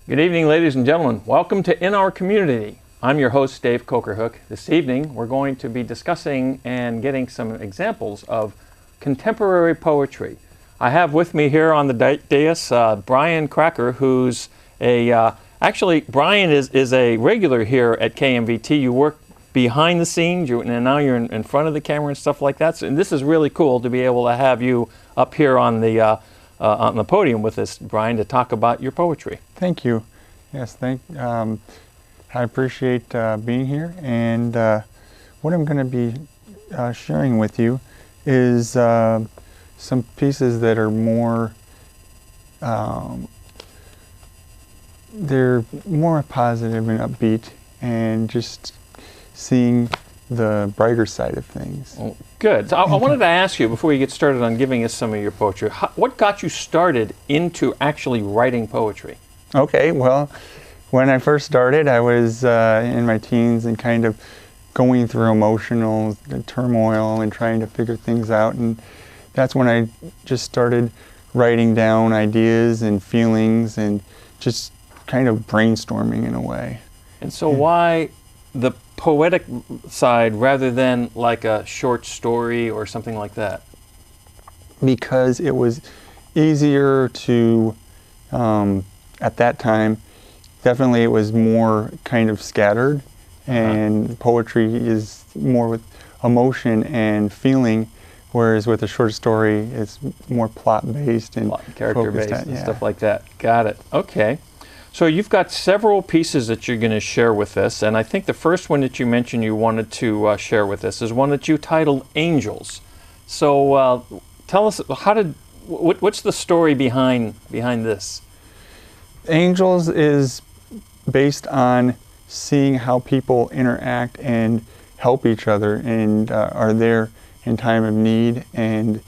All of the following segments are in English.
Good evening, ladies and gentlemen. Welcome to In Our Community. I'm your host, Dave Cokerhook. This evening, we're going to be discussing and getting some examples of contemporary poetry. I have with me here on the dais Brian Kraker, who's actually, Brian is a regular here at KMVT. You work behind the scenes, and now you're in front of the camera and stuff like that. And this is really cool to be able to have you up here on the podium with us, Brian, to talk about your poetry. Thank you. Yes, I appreciate being here. And what I'm going to be sharing with you is some pieces that are more, they're more positive and upbeat, and just seeing the brighter side of things. Oh, good. So I wanted to ask you, before you get started on giving us some of your poetry, what got you started into actually writing poetry? Okay, well, when I first started, I was in my teens and kind of going through emotional turmoil and trying to figure things out, and that's when I just started writing down ideas and feelings and just kind of brainstorming in a way. And so why the poetic side rather than like a short story or something like that? Because it was easier to, at that time, definitely it was more kind of scattered, and poetry is more with emotion and feeling, whereas with a short story it's more plot-based and character-based and stuff like that. Got it. Okay. So you've got several pieces that you're going to share with us, and I think the first one that you mentioned you wanted to share with us is one that you titled Angels. So tell us, what's the story behind this? Angels is based on seeing how people interact and help each other and are there in time of need, and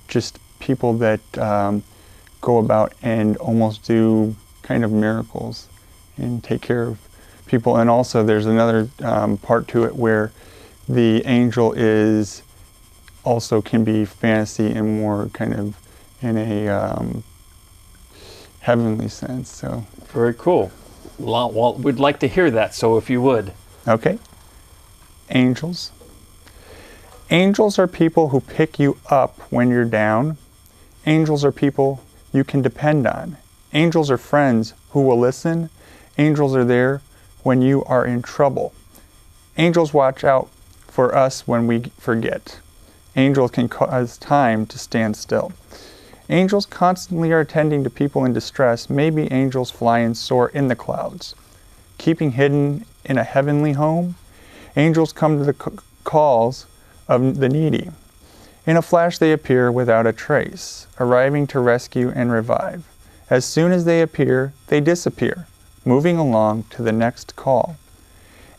just people that go about and almost do kind of miracles and take care of people. And also there's another part to it where the angel is also can be fantasy and more kind of in a heavenly sense. So very cool. Well, we'd like to hear that, so if you would. Okay. Angels. Angels are people who pick you up when you're down. Angels are people you can depend on. Angels are friends who will listen. Angels are there when you are in trouble. Angels watch out for us when we forget. Angels can cause time to stand still. Angels constantly are attending to people in distress. Maybe angels fly and soar in the clouds, keeping hidden in a heavenly home. Angels come to the calls of the needy. In a flash they appear without a trace, arriving to rescue and revive. As soon as they appear, they disappear, moving along to the next call.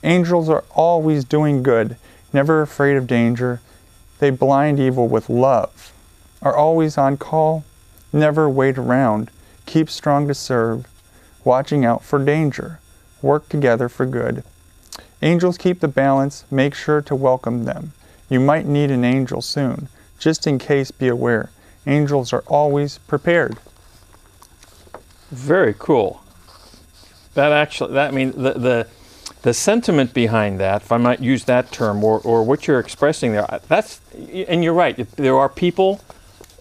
Angels are always doing good, never afraid of danger. They blind evil with love, are always on call, never wait around, keep strong to serve, watching out for danger, work together for good. Angels keep the balance, make sure to welcome them. You might need an angel soon, just in case be aware. Angels are always prepared. Very cool. The sentiment behind that, if I might use that term, or what you're expressing there, and you're right. There are people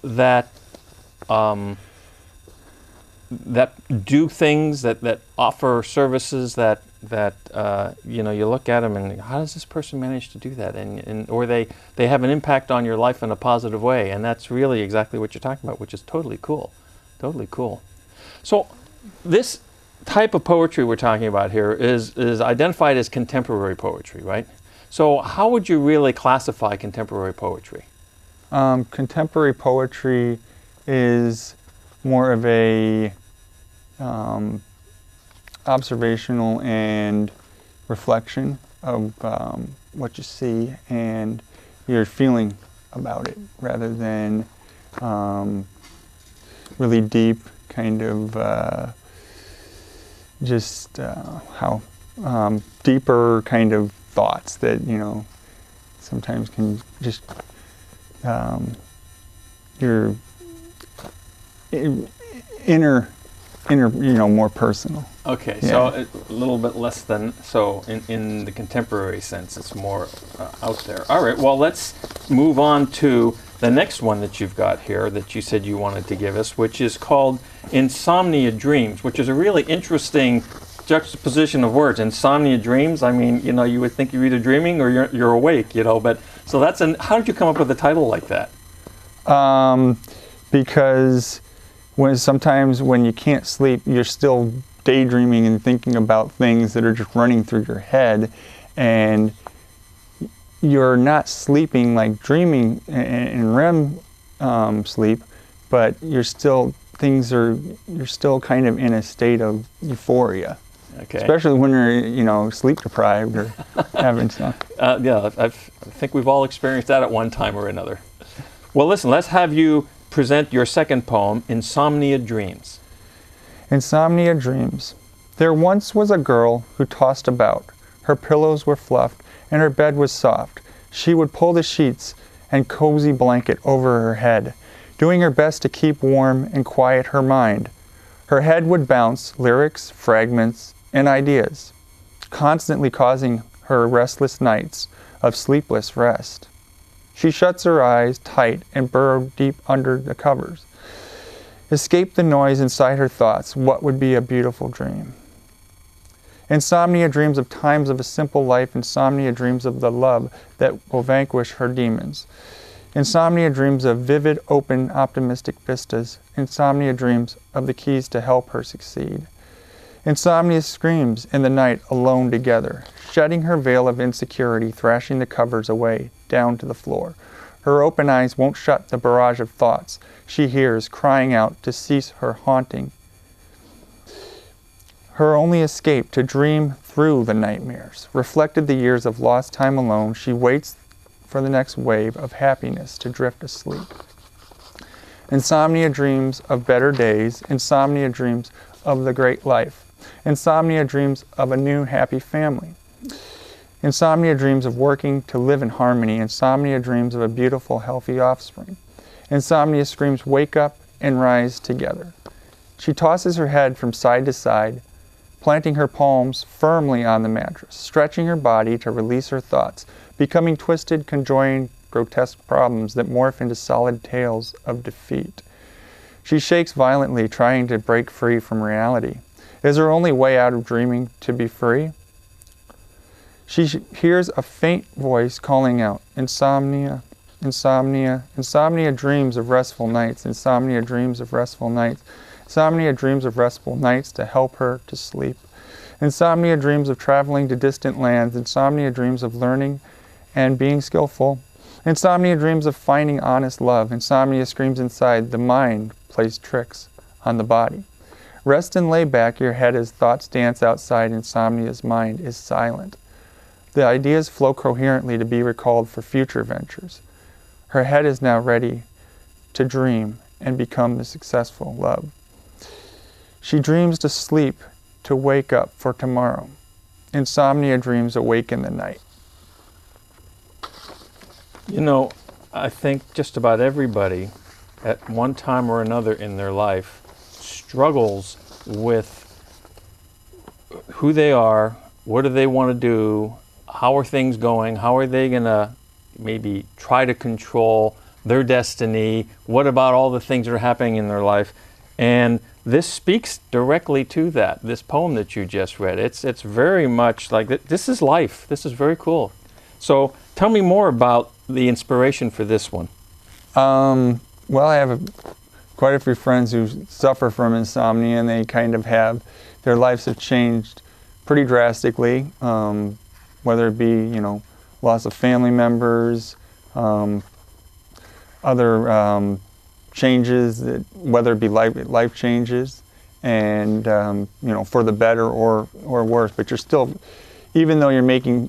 that do things, that offer services that you look at them and how does this person manage to do that, or they have an impact on your life in a positive way, and that's really exactly what you're talking about, which is totally cool. So this type of poetry we're talking about here is identified as contemporary poetry, right? So how would you really classify contemporary poetry? Contemporary poetry is more of a observational and reflection of what you see and your feeling about it, rather than really deep kind of how deeper kind of thoughts that sometimes can just your inner more personal. Okay, Yeah. so a little bit less than, so in the contemporary sense, it's more out there. All right, well, let's move on to the next one that you've got here that you said you wanted to give us, which is called Insomnia Dreams, which is a really interesting juxtaposition of words. Insomnia Dreams, I mean, you would think you're either dreaming or you're awake, but, so how did you come up with a title like that? Because sometimes when you can't sleep, you're still daydreaming and thinking about things that are just running through your head, and you're not sleeping like dreaming in REM sleep, but you're still kind of in a state of euphoria. Okay. Especially when you're sleep deprived or having stuff. Yeah, I think we've all experienced that at one time or another. Well, listen, let's have you present your second poem, Insomnia Dreams. Insomnia Dreams. There once was a girl who tossed about. Her pillows were fluffed and her bed was soft. She would pull the sheets and cozy blanket over her head, doing her best to keep warm and quiet her mind. Her head would bounce lyrics, fragments, and ideas, constantly causing her restless nights of sleepless rest. She shuts her eyes tight and burrows deep under the covers. Escape the noise inside her thoughts. What would be a beautiful dream? Insomnia dreams of times of a simple life. Insomnia dreams of the love that will vanquish her demons. Insomnia dreams of vivid, open, optimistic vistas. Insomnia dreams of the keys to help her succeed. Insomnia screams in the night alone together, shedding her veil of insecurity, thrashing the covers away down to the floor. Her open eyes won't shut the barrage of thoughts she hears crying out to cease her haunting. Her only escape to dream through the nightmares. Reflected the years of lost time alone, she waits for the next wave of happiness to drift asleep. Insomnia dreams of better days. Insomnia dreams of the great life. Insomnia dreams of a new happy family. Insomnia dreams of working to live in harmony. Insomnia dreams of a beautiful, healthy offspring. Insomnia screams, wake up and rise together. She tosses her head from side to side, planting her palms firmly on the mattress, stretching her body to release her thoughts, becoming twisted, conjoined, grotesque problems that morph into solid tales of defeat. She shakes violently, trying to break free from reality. Is her only way out of dreaming to be free? She hears a faint voice calling out, insomnia, insomnia, insomnia dreams of restful nights, insomnia dreams of restful nights, insomnia dreams of restful nights to help her to sleep. Insomnia dreams of traveling to distant lands, insomnia dreams of learning and being skillful. Insomnia dreams of finding honest love. Insomnia screams inside, the mind plays tricks on the body. Rest and lay back your head as thoughts dance outside. Insomnia's mind is silent. The ideas flow coherently to be recalled for future ventures. Her head is now ready to dream and become the successful love. She dreams to sleep, to wake up for tomorrow. Insomnia dreams awake in the night. I think just about everybody at one time or another in their life struggles with who they are, what do they want to do, how are things going, how are they going to maybe try to control their destiny, what about all the things that are happening in their life. And this speaks directly to that, this poem that you just read. It's very much like, this is life. This is very cool. So tell me more about the inspiration for this one. Well, I have quite a few friends who suffer from insomnia, and they kind of their lives have changed pretty drastically, whether it be, loss of family members, other changes, whether it be life changes, and for the better or worse. But you're still, even though you're making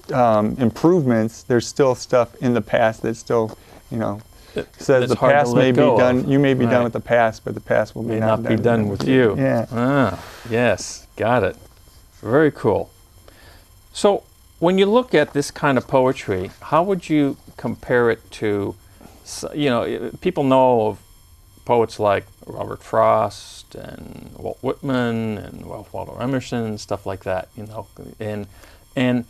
improvements, there's still stuff in the past that still, says the past may be done. You may be done with the past, but the past will may not be done with you. Yeah. Ah, yes, got it. Very cool. So when you look at this kind of poetry, how would you compare it to, people know of poets like Robert Frost and Walt Whitman and Ralph Waldo Emerson and stuff like that, you know. And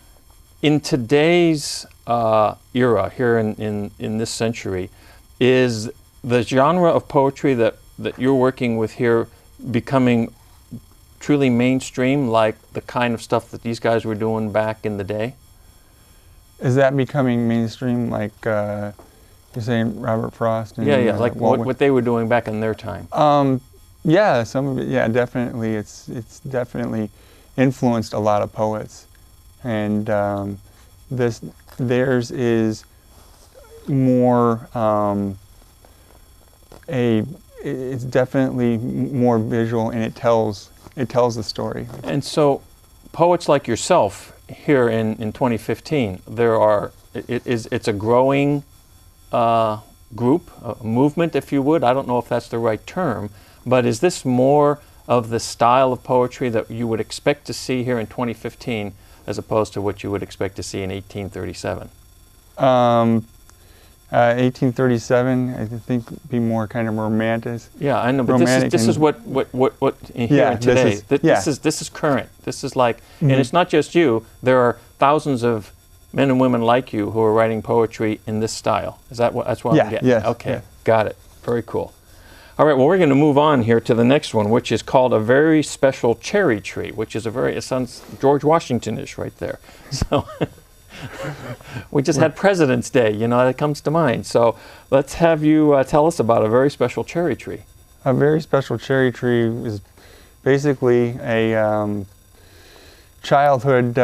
in today's era, here in this century, is the genre of poetry that you're working with here becoming truly mainstream, like the kind of stuff that these guys were doing back in the day? Is that becoming mainstream, like you're saying Robert Frost? And, yeah, like what they were doing back in their time. Yeah, some of it. Yeah, definitely. It's definitely influenced a lot of poets, and theirs is more it's definitely more visual, and it tells the story. And so, poets like yourself here in 2015, it's a growing group, a movement, if you would. I don't know if that's the right term, but is this more of the style of poetry that you would expect to see here in 2015 as opposed to what you would expect to see in 1837? 1837, I think, would be more kind of romantic. Yeah, I know, but this is what here today. This is current. This is like, and it's not just you. There are thousands of men and women like you who are writing poetry in this style. Is that what? That's what I'm getting. Yes. Okay, Yeah. Got it. Very cool. All right. Well, we're going to move on here to the next one, which is called A Very Special Cherry Tree, which is it sounds George Washington-ish right there. So. We just had President's Day, you know, that comes to mind. So let's have you tell us about A Very Special Cherry Tree. A Very Special Cherry Tree is basically a childhood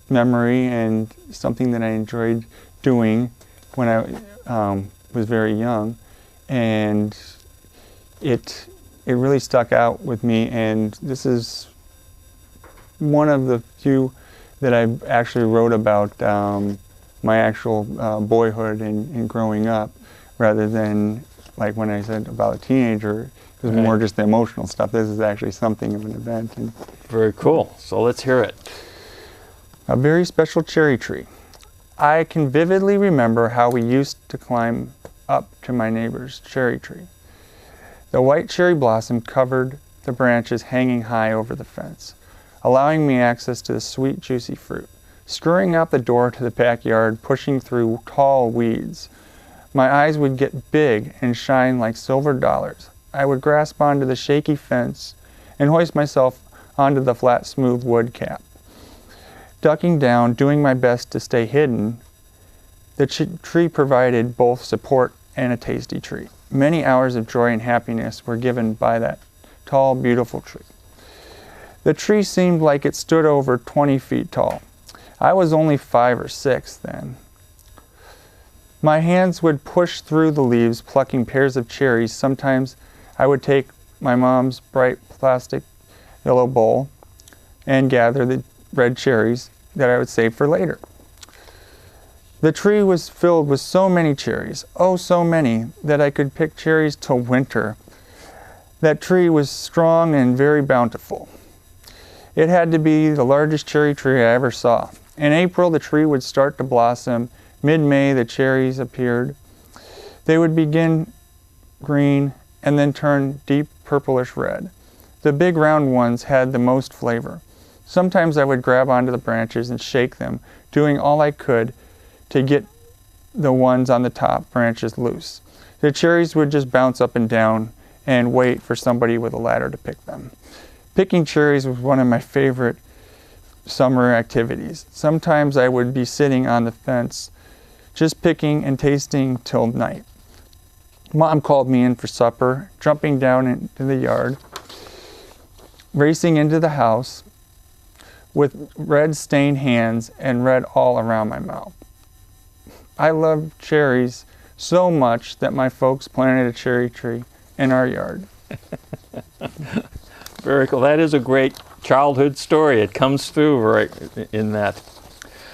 memory and something that I enjoyed doing when I was very young, and it really stuck out with me. And this is one of the few that I actually wrote about my actual boyhood and growing up, rather than like when I said about a teenager, it was more just the emotional stuff. This is actually something of an event. And very cool. So let's hear it. A Very Special Cherry Tree. I can vividly remember how we used to climb up to my neighbor's cherry tree. The white cherry blossom covered the branches hanging high over the fence, allowing me access to the sweet, juicy fruit. Screwing out the door to the backyard, pushing through tall weeds. My eyes would get big and shine like silver dollars. I would grasp onto the shaky fence and hoist myself onto the flat, smooth wood cap. Ducking down, doing my best to stay hidden, the tree provided both support and a tasty treat. Many hours of joy and happiness were given by that tall, beautiful tree. The tree seemed like it stood over 20 feet tall. I was only 5 or 6 then. My hands would push through the leaves, plucking pairs of cherries. Sometimes I would take my mom's bright plastic yellow bowl and gather the red cherries that I would save for later. The tree was filled with so many cherries, oh so many, that I could pick cherries till winter. That tree was strong and very bountiful. It had to be the largest cherry tree I ever saw. In April, the tree would start to blossom. Mid-May, the cherries appeared. They would begin green and then turn deep purplish red. The big round ones had the most flavor. Sometimes I would grab onto the branches and shake them, doing all I could to get the ones on the top branches loose. The cherries would just bounce up and down and wait for somebody with a ladder to pick them. Picking cherries was one of my favorite summer activities. Sometimes I would be sitting on the fence, just picking and tasting till night. Mom called me in for supper, jumping down into the yard, racing into the house with red stained hands and red all around my mouth. I loved cherries so much that my folks planted a cherry tree in our yard. Very cool. That is a great childhood story. It comes through right in that.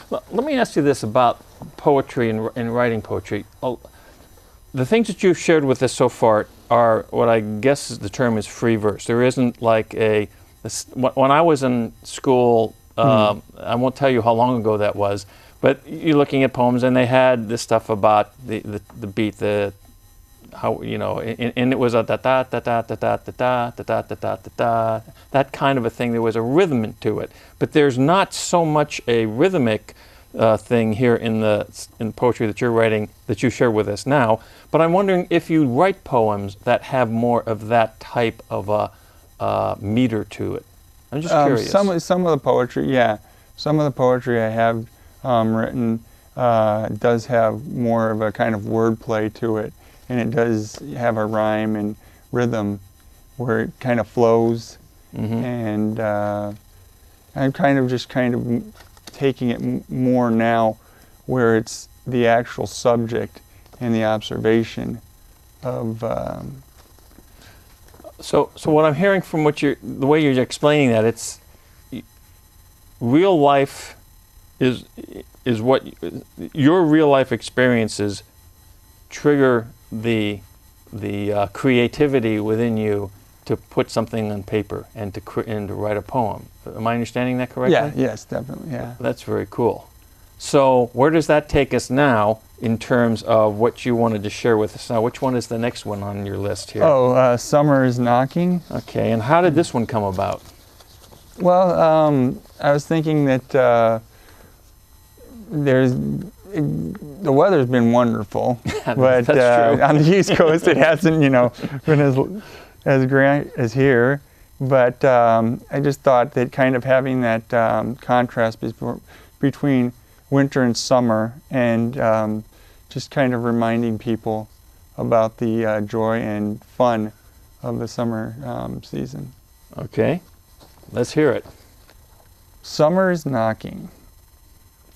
Let me ask you this about poetry and writing poetry. The things that you've shared with us so far are what I guess the term is free verse. There isn't like when I was in school, I won't tell you how long ago that was, but you're looking at poems and they had this stuff about the beat, the how, you know, and it was a da da da da da da da da da da da da da, that kind of a thing. There was a rhythm to it, but there's not so much a rhythmic thing here in the poetry that you're writing that you share with us now. But I'm wondering if you write poems that have more of that type of a meter to it. I'm just curious. Some of the poetry, yeah, some of the poetry I have written does have more of a kind of wordplay to it, and it does have a rhyme and rhythm where it kind of flows. And I'm kind of taking it more now where it's the actual subject and the observation of. So what I'm hearing from the way you're explaining that, it's real life is what your real life experiences trigger the creativity within you to put something on paper and to write a poem. Am I understanding that correctly? Yeah. Yes, definitely. Yeah. That's very cool. So where does that take us now in terms of what you wanted to share with us now? Which one is the next one on your list here? Oh, Summer is Knocking. Okay, and how did this one come about? Well, I was thinking that the weather's been wonderful, but That's true. on the East Coast it hasn't, been as great as here. But I just thought that kind of having that contrast between winter and summer, and just kind of reminding people about the joy and fun of the summer season. Okay, let's hear it. Summer is knocking.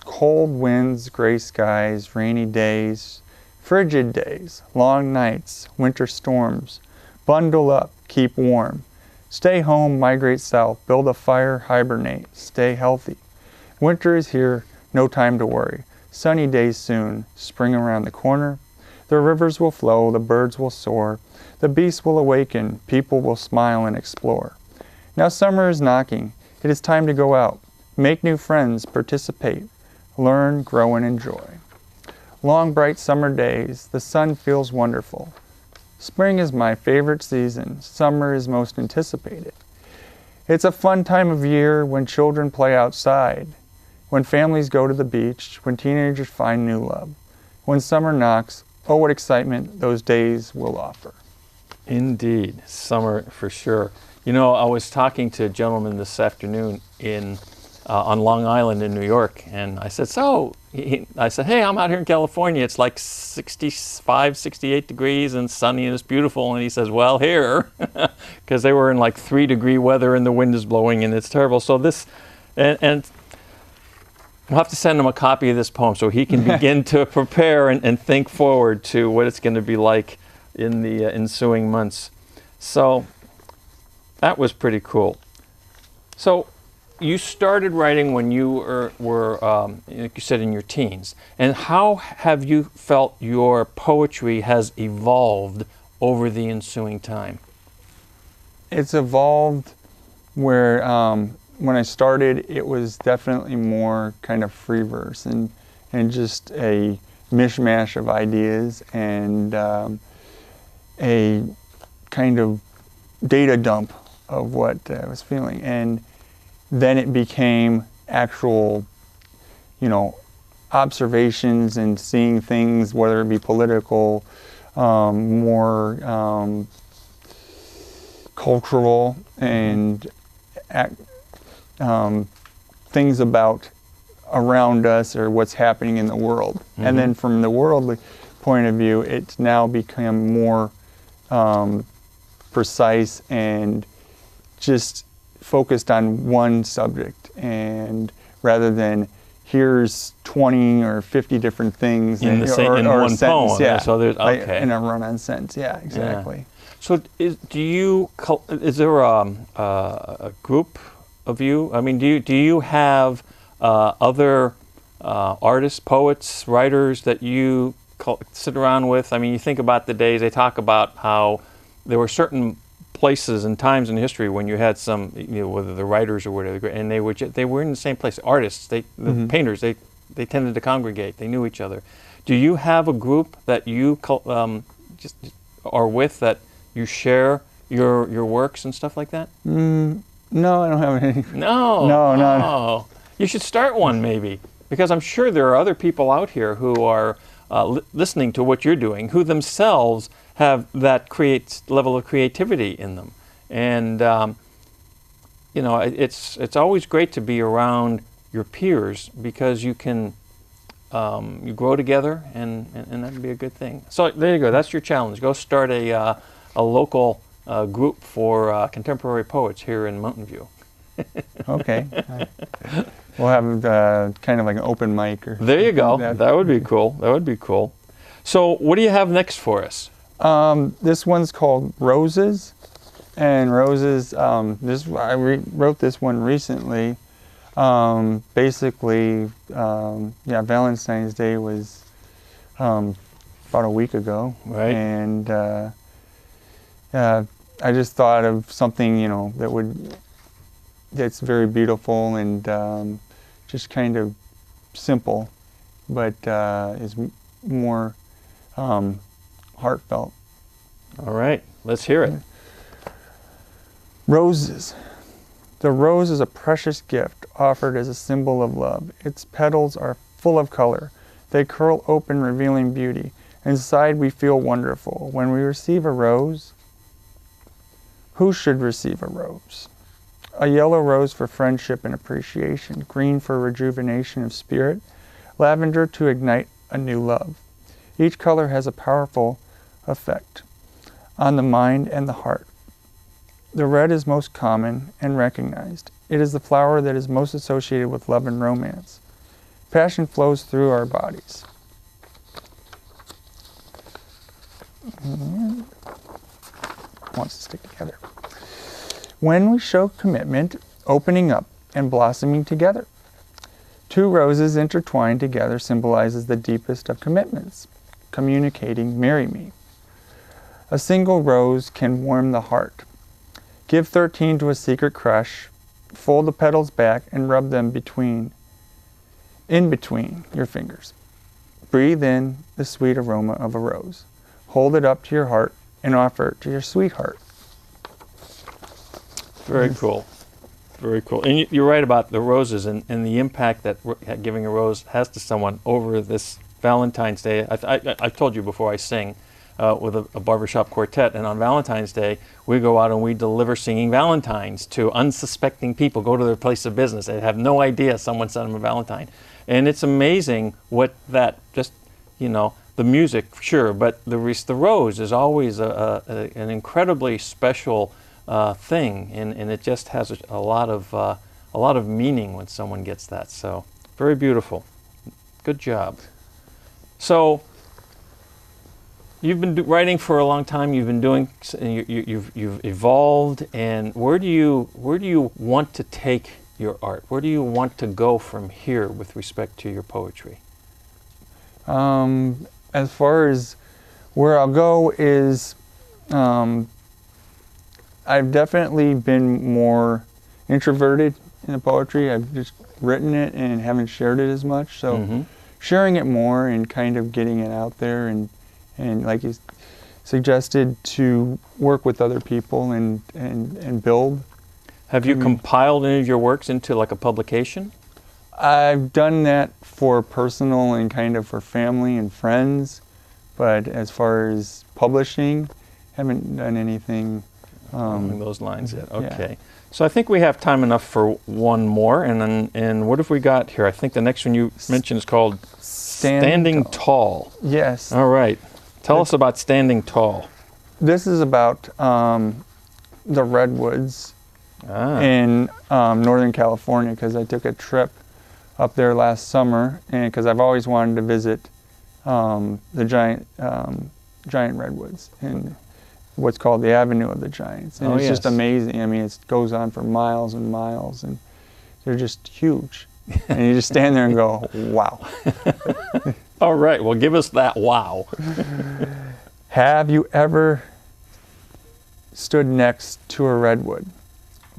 Cold winds, gray skies, rainy days, frigid days, long nights, winter storms. Bundle up, keep warm. Stay home, migrate south, build a fire, hibernate, stay healthy. Winter is here, no time to worry. Sunny days soon, spring around the corner. The rivers will flow, the birds will soar, the beasts will awaken, people will smile and explore. Now summer is knocking, it is time to go out, make new friends, participate, learn, grow, and enjoy. Long bright summer days, the sun feels wonderful. Spring is my favorite season, summer is most anticipated. It's a fun time of year when children play outside, when families go to the beach, when teenagers find new love. When summer knocks, oh what excitement those days will offer. Indeed, summer for sure. You know, I was talking to a gentleman this afternoon on Long Island in New York, and I said, I said, hey, I'm out here in California. It's like 65, 68 degrees and sunny and it's beautiful. And he says, well, here, because they were in like 3-degree weather and the wind is blowing and it's terrible. So this, and we'll have to send him a copy of this poem so he can begin to prepare and think forward to what it's going to be like in the ensuing months. So that was pretty cool. So you started writing when you were like you said, in your teens. And how have you felt your poetry has evolved over the ensuing time? It's evolved where when I started, it was definitely more kind of free verse and just a mishmash of ideas and a kind of data dump of what I was feeling. And then it became actual, observations and seeing things, whether it be political, more cultural, and things about around us or what's happening in the world. Mm-hmm. And then from the worldly point of view, it's now become more precise and just focused on one subject, and rather than here's 20 or 50 different things in one sentence, poem. Yeah. So there's okay. In a run-on sentence. Yeah, exactly. Yeah. So is there a group of you? I mean, do you have other artists, poets, writers that you sit around with? I mean, you think about the days, they talk about how there were certain places and times in history when you had some, whether the writers or whatever, and they were in the same place. Artists, the mm-hmm. painters, they tended to congregate. They knew each other. Do you have a group that you just are with that you share your works and stuff like that? No, I don't have any. No. No, no. Oh. You should start one maybe, because I'm sure there are other people out here who are listening to what you're doing, who themselves have that level of creativity in them. And you know, it's always great to be around your peers, because you can you grow together, and that'd be a good thing. So there you go. That's your challenge. Go start a local group for contemporary poets here in Mountain View. Okay. We'll have kind of like an open mic. Or there you go. Like that would be cool. That would be cool. So what do you have next for us? This one's called Roses. And Roses, I wrote this one recently. Basically, yeah, Valentine's Day was about a week ago. Right. And I just thought of something, you know, that's very beautiful and just kind of simple, but is more heartfelt. All right, let's hear it. Roses. The rose is a precious gift offered as a symbol of love. Its petals are full of color. They curl open, revealing beauty. Inside we feel wonderful. When we receive a rose, who should receive a rose? A yellow rose for friendship and appreciation, green for rejuvenation of spirit, lavender to ignite a new love. Each color has a powerful effect on the mind and the heart. The red is most common and recognized. It is the flower that is most associated with love and romance. Passion flows through our bodies. And wants to stick together. When we show commitment, opening up and blossoming together. Two roses intertwined together symbolizes the deepest of commitments, communicating, marry me. A single rose can warm the heart. Give 13 to a secret crush, fold the petals back and rub them in between your fingers. Breathe in the sweet aroma of a rose. Hold it up to your heart and offer it to your sweetheart. Very cool. Very cool. And you're right about the roses and the impact that giving a rose has to someone over this Valentine's Day. I told you before, I sing with a barbershop quartet, and on Valentine's Day we go out and we deliver singing Valentines to unsuspecting people. Go to their place of business, they have no idea someone sent them a Valentine, and it's amazing what that just, you know, the music, sure, but the rose is always an incredibly special thing, and it just has a lot of meaning when someone gets that. So very beautiful. Good job. So you've been writing for a long time. You've been doing. You've evolved. And where do you want to take your art? Where do you want to go from here with respect to your poetry? As far as where I'll go is, I've definitely been more introverted in the poetry. I've just written it and haven't shared it as much. So sharing it more and kind of getting it out there, and like you suggested, to work with other people and build. Have you compiled any of your works into like a publication? I've done that for personal and kind of for family and friends, but as far as publishing, haven't done anything along those lines yet. Okay. Yeah. So I think we have time enough for one more, and what have we got here? I think the next one you mentioned is called Standing Tall. Yes. All right. Tell us about Standing Tall. This is about the redwoods in Northern California, because I took a trip up there last summer, and because I've always wanted to visit the giant redwoods in what's called the Avenue of the Giants, and it's just amazing. I mean, it goes on for miles and miles, and they're just huge, and you just stand there and go, wow. All right, well, give us that wow. Have you ever stood next to a redwood?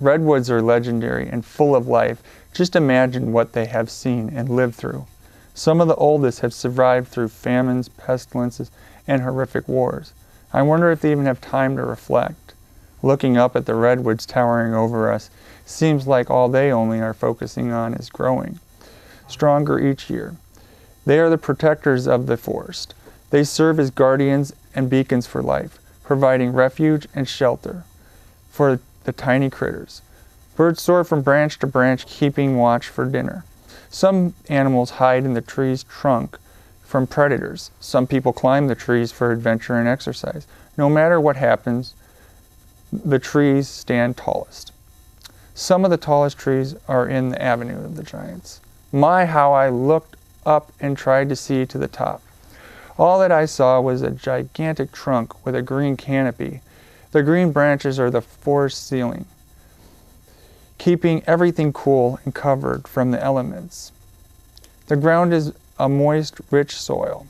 Redwoods are legendary and full of life. Just imagine what they have seen and lived through. Some of the oldest have survived through famines, pestilences, and horrific wars. I wonder if they even have time to reflect. Looking up at the redwoods towering over us seems like all they only are focusing on is growing stronger each year. They are the protectors of the forest. They serve as guardians and beacons for life, providing refuge and shelter for the tiny critters. Birds soar from branch to branch, keeping watch for dinner. Some animals hide in the tree's trunk from predators. Some people climb the trees for adventure and exercise. No matter what happens, the trees stand tallest. Some of the tallest trees are in the avenue of the giants. My, how I looked up and tried to see to the top. All that I saw was a gigantic trunk with a green canopy. The green branches are the forest ceiling, keeping everything cool and covered from the elements. The ground is a moist, rich soil,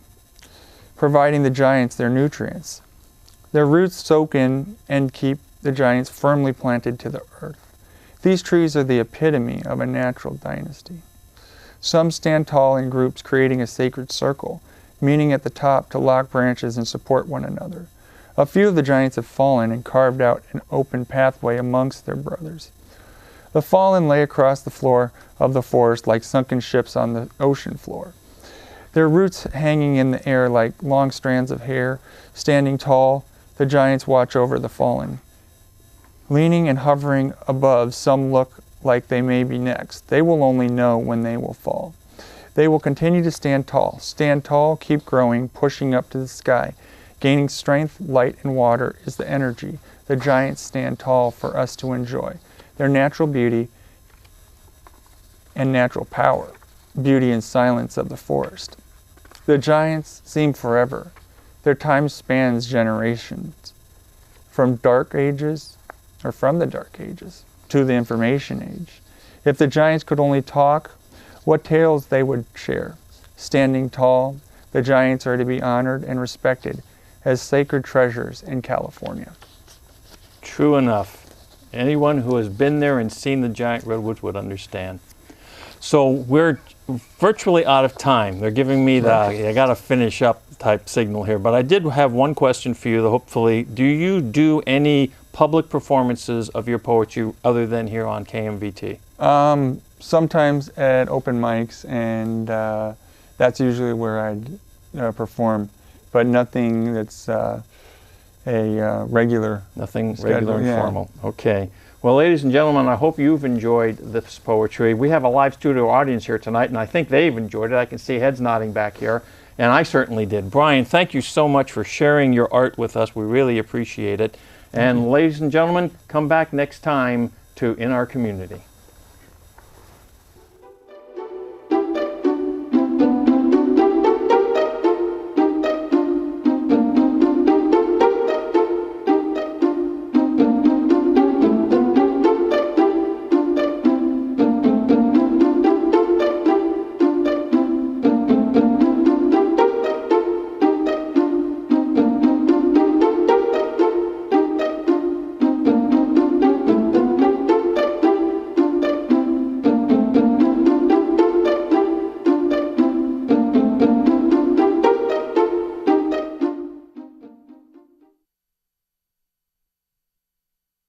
providing the giants their nutrients. Their roots soak in and keep the giants firmly planted to the earth. These trees are the epitome of a natural dynasty. Some stand tall in groups, creating a sacred circle, meeting at the top to lock branches and support one another. A few of the giants have fallen and carved out an open pathway amongst their brothers. The fallen lay across the floor of the forest like sunken ships on the ocean floor, their roots hanging in the air like long strands of hair. Standing tall, the giants watch over the fallen. Leaning and hovering above, some look like they may be next. They will only know when they will fall. They will continue to stand tall, keep growing, pushing up to the sky. Gaining strength, light, and water is the energy. The giants stand tall for us to enjoy. Their natural beauty and natural power, beauty and silence of the forest. The giants seem forever. Their time spans generations, from the dark ages to the information age. If the giants could only talk, what tales they would share. Standing tall, the giants are to be honored and respected as sacred treasures in California. True enough. Anyone who has been there and seen the giant redwoods would understand. So we're virtually out of time. They're giving me the, I gotta finish up type signal here, but I did have one question for you, hopefully. Do you do any public performances of your poetry other than here on KMVT? Sometimes at open mics, and that's usually where I'd perform, but nothing that's a regular. Nothing schedule. regular and formal. Okay. Well, ladies and gentlemen, I hope you've enjoyed this poetry. We have a live studio audience here tonight, and I think they've enjoyed it. I can see heads nodding back here, and I certainly did. Brian, thank you so much for sharing your art with us. We really appreciate it. And ladies and gentlemen, come back next time to In Our Community.